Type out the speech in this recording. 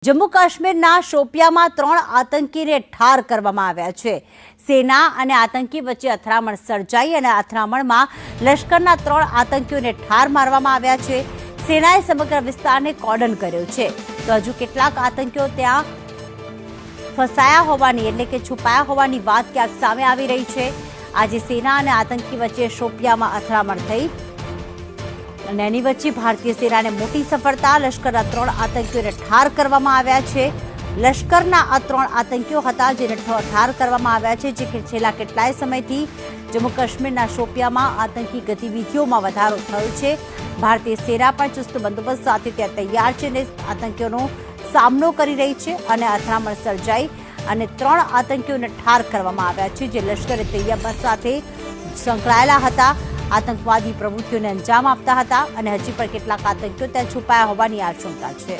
જમ્મુ કાશ્મીરના શોપિયામાં 3 આતંકીને ઠાર કરવામાં આવ્યા છે। સેના અને આતંકી વચ્ચે અથડામણ સર્જાઈ અને અથડામણમાં લશ્કરના 3 આતંકીઓને ઠાર મારવામાં આવ્યા છે। સેનાએ સમગ્ર વિસ્તારને કોર્ડન કર્યો છે તો હજુ કેટલાક આતંકીઓ ત્યાં ફસાયા હોવાની એટલે કે છુપાયા હોવાની વાત ક્યાંક સામે આવી રહી છે। આજે સેના અને આતંકી વચ્ચે શોપિયામાં અથડામણ થઈ અને એની વચ્ચે ભારતીય સેનાને મોટી સફળતા, લશ્કરના 3 આતંકીઓને ઠાર કરવામાં આવ્યા છે। લશ્કરના આ 3 આતંકીઓ હતા જેને ઠાર કરવામાં આવ્યા છે, જે છેલ્લા કેટલાય સમયથી જમ્મુ કાશ્મીરના શોપિયામાં આતંકી ગતિવિધિઓમાં વધારો થયો છે। ભારતીય સેના પણ ચુસ્ત બંદોબસ્ત સાથે ત્યાં તૈયાર છે અને આતંકીઓનો સામનો કરી રહી છે અને અથડામણ સર્જાઈ અને 3 આતંકીઓને ઠાર કરવામાં આવ્યા છે, જે લશ્કરે તૈયબા સાથે સંકળાયેલા હતા, આતંકવાદી પ્રવૃત્તિઓને અંજામ આપતા હતા અને હજી પણ કેટલાક આતંકીઓ ત્યાં છુપાયા હોવાની આશંકા છે।